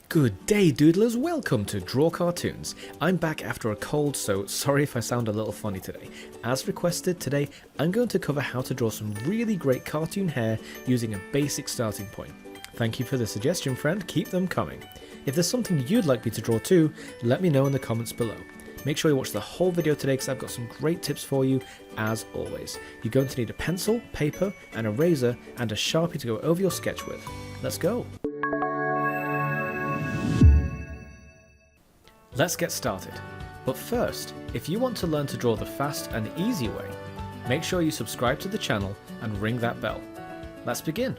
Good day, doodlers. Welcome to Draw Cartoons. I'm back after a cold, so sorry if I sound a little funny today. As requested, today I'm going to cover how to draw some really great cartoon hair using a basic starting point. Thank you for the suggestion, friend. Keep them coming. If there's something you'd like me to draw too, let me know in the comments below. Make sure you watch the whole video today because I've got some great tips for you, as always. You're going to need a pencil, paper, an eraser, and a Sharpie to go over your sketch with. Let's go! Let's get started. But first, if you want to learn to draw the fast and easy way, make sure you subscribe to the channel and ring that bell. Let's begin.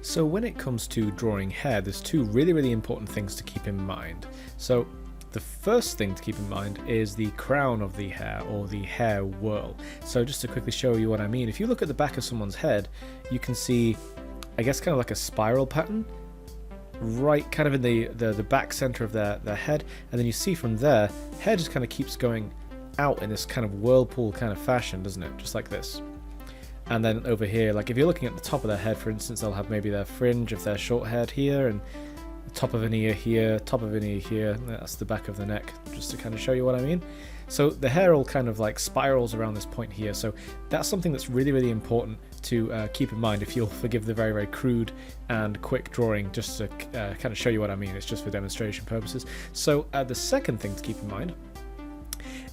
So when it comes to drawing hair, there's two really important things to keep in mind. So the first thing to keep in mind is the crown of the hair, or the hair whirl. So just to quickly show you what I mean, if you look at the back of someone's head, you can see, I guess, kind of like a spiral pattern right kind of in the back center of their head, and then you see from there, hair just kind of keeps going out in this kind of whirlpool kind of fashion, doesn't it? Just like this. And then over here, like if you're looking at the top of their head, for instance, they'll have maybe their fringe if they're short haired here, and the top of an ear here, top of an ear here. That's the back of the neck, just to kind of show you what I mean. So the hair all kind of like spirals around this point here, so that's something that's really important to keep in mind, if you'll forgive the very crude and quick drawing, just to kind of show you what I mean. It's just for demonstration purposes. So the second thing to keep in mind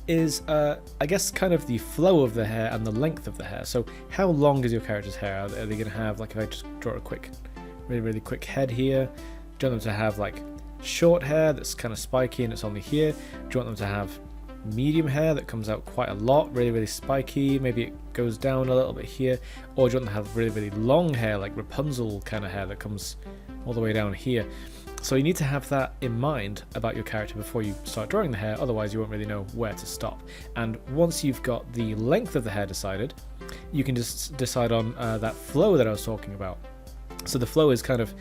is I guess kind of the flow of the hair and the length of the hair. So how long is your character's hair? Are they going to have, like if I just draw a quick, really quick head here, do you want them to have like short hair that's kind of spiky and it's only here? Do you want them to have medium hair that comes out quite a lot, really spiky, maybe it goes down a little bit here? Or do you want them to have really long hair, like Rapunzel kind of hair that comes all the way down here? So you need to have that in mind about your character before you start drawing the hair, otherwise you won't really know where to stop. And once you've got the length of the hair decided, you can just decide on that flow that I was talking about. So the flow is kind of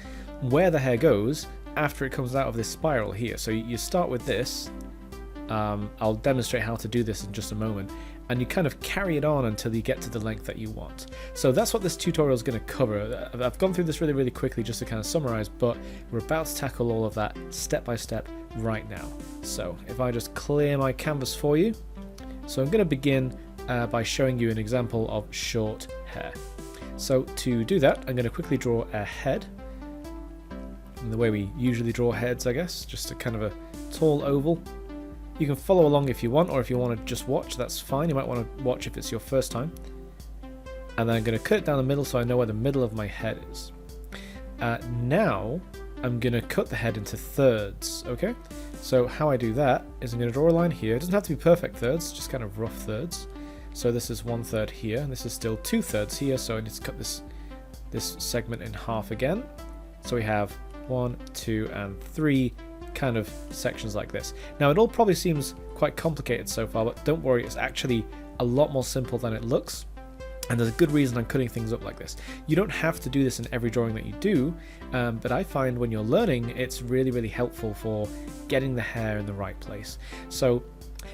where the hair goes after it comes out of this spiral here. So you start with this. I'll demonstrate how to do this in just a moment, and you kind of carry it on until you get to the length that you want. So that's what this tutorial is going to cover. I've gone through this really quickly just to kind of summarize, but we're about to tackle all of that step by step right now. So if I just clear my canvas for you. So I'm going to begin by showing you an example of short hair. So to do that, I'm going to quickly draw a head in the way we usually draw heads, I guess, just a kind of a tall oval. You can follow along if you want, or if you want to just watch, that's fine. You might want to watch if it's your first time. And then I'm going to cut it down the middle so I know where the middle of my head is. Now I'm going to cut the head into thirds, okay? So how I do that is I'm going to draw a line here. It doesn't have to be perfect thirds, just kind of rough thirds. So this is 1/3 here, and this is still 2/3 here, so I need to cut this segment in half again. So we have 1, 2, and 3 kind of sections like this. Now it all probably seems quite complicated so far, but don't worry, it's actually a lot more simple than it looks, and there's a good reason I'm cutting things up like this. You don't have to do this in every drawing that you do, but I find when you're learning, it's really helpful for getting the hair in the right place. So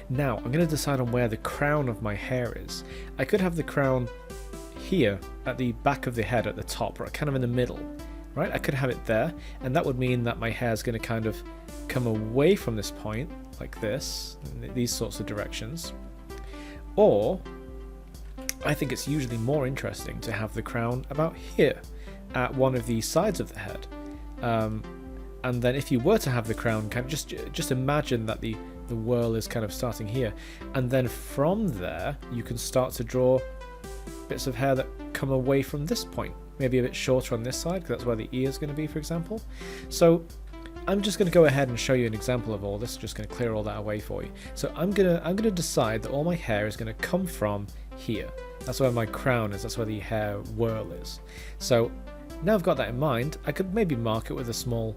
now I'm going to decide on where the crown of my hair is. I could have the crown here at the back of the head at the top, or kind of in the middle, right? I could have it there, and that would mean that my hair is going to kind of come away from this point like this, in these sorts of directions. Or I think it's usually more interesting to have the crown about here at one of the sides of the head. And then if you were to have the crown, kind of just imagine that the whirl is kind of starting here, and then from there you can start to draw bits of hair that come away from this point, maybe a bit shorter on this side because that's where the ear is going to be, for example. So I'm just going to go ahead and show you an example of all this, just going to clear all that away for you. So I'm gonna decide that all my hair is going to come from here. That's where my crown is, that's where the hair whirl is. So now I've got that in mind, I could maybe mark it with a small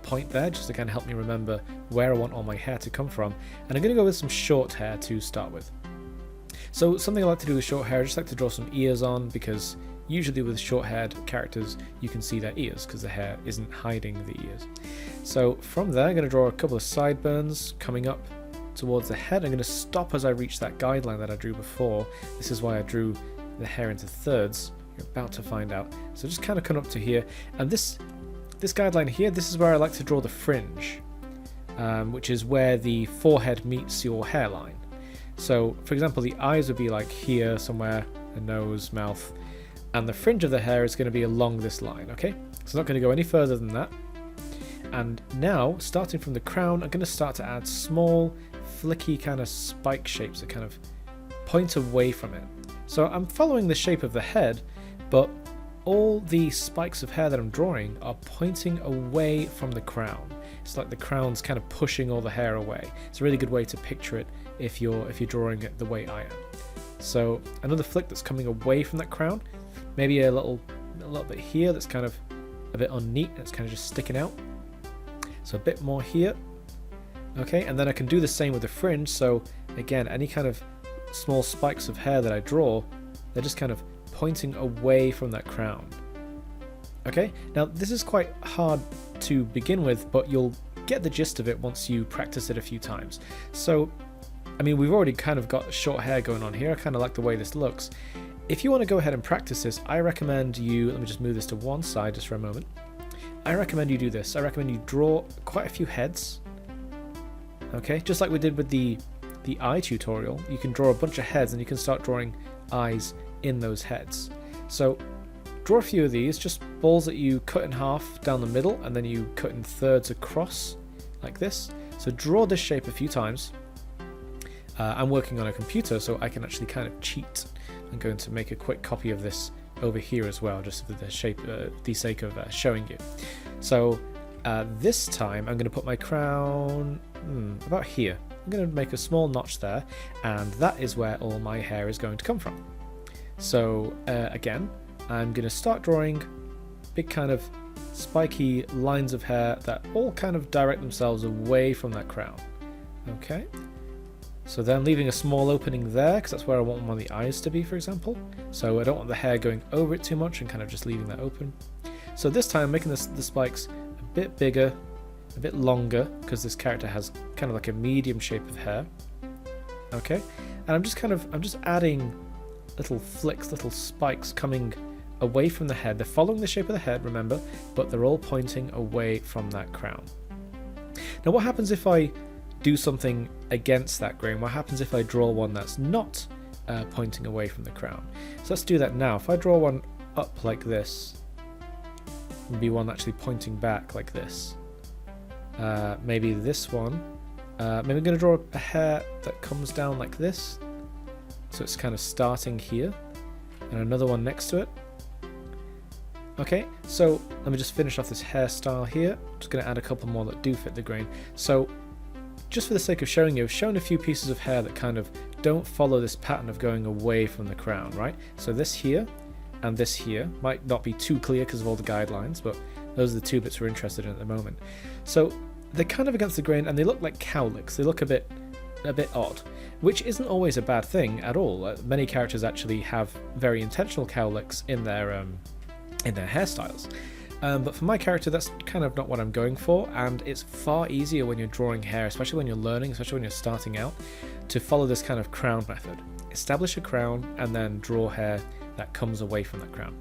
point there, just to kind of help me remember where I want all my hair to come from. And I'm going to go with some short hair to start with. So something I like to do with short hair, I just like to draw some ears on, because usually with short-haired characters you can see their ears because the hair isn't hiding the ears. So from there I'm going to draw a couple of sideburns coming up towards the head. I'm going to stop as I reach that guideline that I drew before. This is why I drew the hair into thirds. You're about to find out. So just kind of come up to here, and this this guideline here, this is where I like to draw the fringe, which is where the forehead meets your hairline. So, for example, the eyes would be like here somewhere, the nose, mouth, and the fringe of the hair is going to be along this line, okay? So not going to go any further than that. And now, starting from the crown, I'm going to start to add small, flicky kind of spike shapes that kind of point away from it. So I'm following the shape of the head, but all the spikes of hair that I'm drawing are pointing away from the crown. It's like the crown's kind of pushing all the hair away. It's a really good way to picture it if you're drawing it the way I am. So another flick that's coming away from that crown, maybe a little bit here that's kind of a bit unneat, it's kind of just sticking out. So a bit more here. Okay, and then I can do the same with the fringe. So again, any kind of small spikes of hair that I draw, they're just kind of pointing away from that crown. Okay, now this is quite hard to begin with, but you'll get the gist of it once you practice it a few times. So, I mean, we've already kind of got short hair going on here. I kind of like the way this looks. If you want to go ahead and practice this, I recommend you, let me just move this to one side just for a moment. I recommend you do this. I recommend you draw quite a few heads. Okay, just like we did with the eye tutorial, you can draw a bunch of heads and you can start drawing eyes in those heads. So draw a few of these, just balls that you cut in half down the middle and then you cut in thirds across like this. So draw this shape a few times. I'm working on a computer, so I can actually kind of cheat. I'm going to make a quick copy of this over here as well, just for the sake of showing you. So this time I'm going to put my crown about here. I'm going to make a small notch there, and that is where all my hair is going to come from. So again, I'm going to start drawing big kind of spiky lines of hair that all kind of direct themselves away from that crown. Okay, so then leaving a small opening there because that's where I want one of the eyes to be, for example. So I don't want the hair going over it too much and kind of just leaving that open. So this time I'm making the spikes a bit bigger, a bit longer, because this character has kind of like a medium shape of hair. Okay, and I'm just adding little flicks, little spikes coming away from the head. They're following the shape of the head, remember, but they're all pointing away from that crown. Now what happens if I do something against that grain? What happens if I draw one that's not pointing away from the crown? So let's do that now. If I draw one up like this, maybe one actually pointing back like this, maybe this one, maybe I'm going to draw a hair that comes down like this, so it's kind of starting here, and another one next to it. Okay, so let me just finish off this hairstyle here. Just going to add a couple more that do fit the grain. So just for the sake of showing you, I've shown a few pieces of hair that kind of don't follow this pattern of going away from the crown, right? So this here and this here might not be too clear because of all the guidelines, but those are the two bits we're interested in at the moment. So they're kind of against the grain and they look like cowlicks. They look a bit odd, which isn't always a bad thing at all. Many characters actually have very intentional cowlicks in their hairstyles. But for my character, that's kind of not what I'm going for, and it's far easier when you're drawing hair, especially when you're learning, especially when you're starting out, to follow this kind of crown method. Establish a crown and then draw hair that comes away from that crown.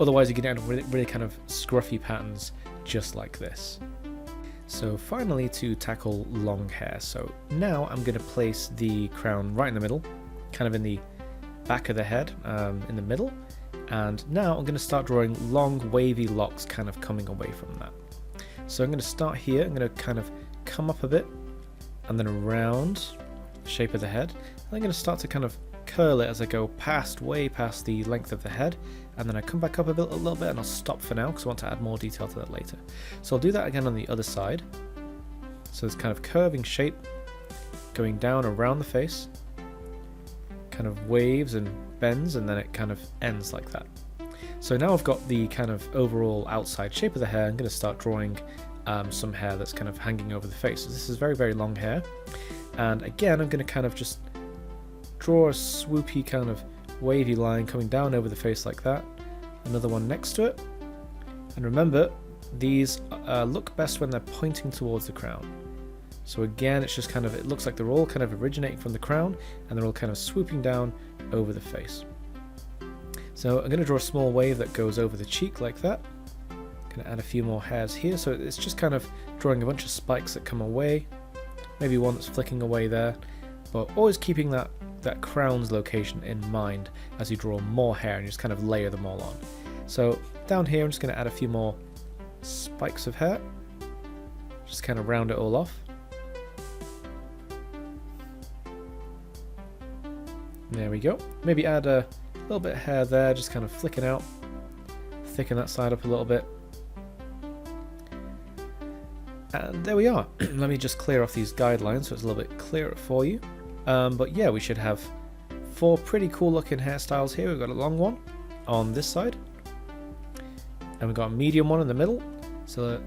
Otherwise, you can end up with really kind of scruffy patterns just like this. So finally, to tackle long hair. So now I'm going to place the crown right in the middle, kind of in the back of the head, in the middle. And now I'm going to start drawing long wavy locks kind of coming away from that. So I'm going to start here. I'm going to kind of come up a bit and then around the shape of the head. And I'm going to start to kind of curl it as I go way past the length of the head, and then I come back up a little bit, and I'll stop for now because I want to add more detail to that later. So I'll do that again on the other side. So this kind of curving shape going down around the face, kind of waves and bends, and then it kind of ends like that. So now I've got the kind of overall outside shape of the hair. I'm going to start drawing some hair that's kind of hanging over the face. So this is very long hair, and again I'm going to kind of just draw a swoopy kind of wavy line coming down over the face like that. Another one next to it, and remember these look best when they're pointing towards the crown. So again, it's just kind of, it looks like they're all kind of originating from the crown and they're all kind of swooping down over the face. So I'm going to draw a small wave that goes over the cheek like that, Gonna add a few more hairs here, so it's just kind of drawing a bunch of spikes that come away. Maybe one that's flicking away there, but always keeping that crown's location in mind as you draw more hair and you just kind of layer them all on. So down here I'm just going to add a few more spikes of hair, just kind of round it all off. There we go. Maybe add a little bit of hair there, just kind of flicking out, thicken that side up a little bit. And there we are. Let me just clear off these guidelines so it's a little bit clearer for you. But yeah, we should have 4 pretty cool looking hairstyles here. We've got a long one on this side, and we've got a medium one in the middle, so that,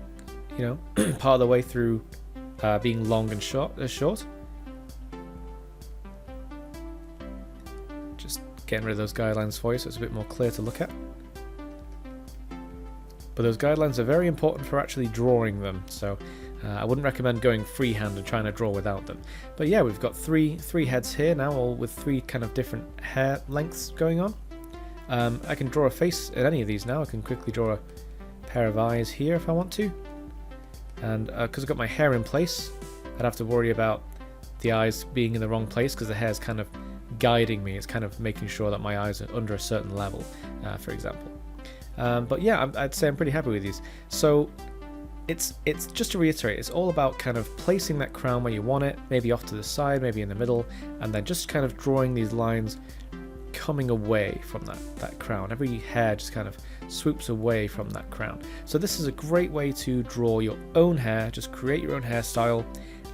you know, part of the way through being long and short. Just getting rid of those guidelines for you so it's a bit more clear to look at. But those guidelines are very important for actually drawing them, so I wouldn't recommend going freehand and trying to draw without them. But yeah, we've got three heads here now, all with 3 kind of different hair lengths going on. I can draw a face in any of these now. I can quickly draw a pair of eyes here if I want to. And because I've got my hair in place, I'd have to worry about the eyes being in the wrong place because the hair's kind of guiding me. It's kind of making sure that my eyes are under a certain level, for example. But yeah, I'd say I'm pretty happy with these. So it's just to reiterate, it's all about kind of placing that crown where you want it, maybe off to the side, maybe in the middle, and then just kind of drawing these lines coming away from that crown. Every hair just kind of swoops away from that crown. So this is a great way to draw your own hair, just create your own hairstyle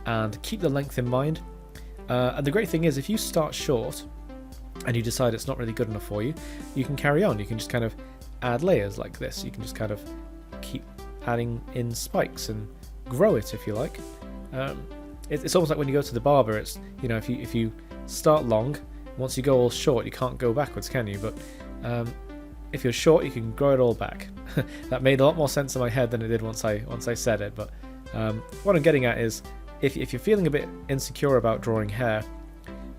and keep the length in mind. And the great thing is, if you start short and you decide it's not really good enough for you, you can carry on. You can just kind of add layers like this. You can just kind of keep adding in spikes and grow it if you like. It's almost like when you go to the barber. It's, you know, if you start long, once you go all short, you can't go backwards, can you? But if you're short, you can grow it all back. That made a lot more sense in my head than it did once I said it. But what I'm getting at is, if you're feeling a bit insecure about drawing hair,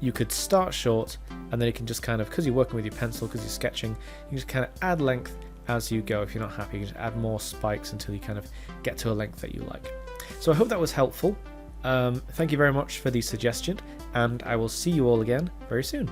you could start short, and then you can just kind of, because you're working with your pencil, because you're sketching, you can just kind of add length as you go. If you're not happy, you can just add more spikes until you kind of get to a length that you like. So I hope that was helpful. Thank you very much for the suggestion, and I will see you all again very soon.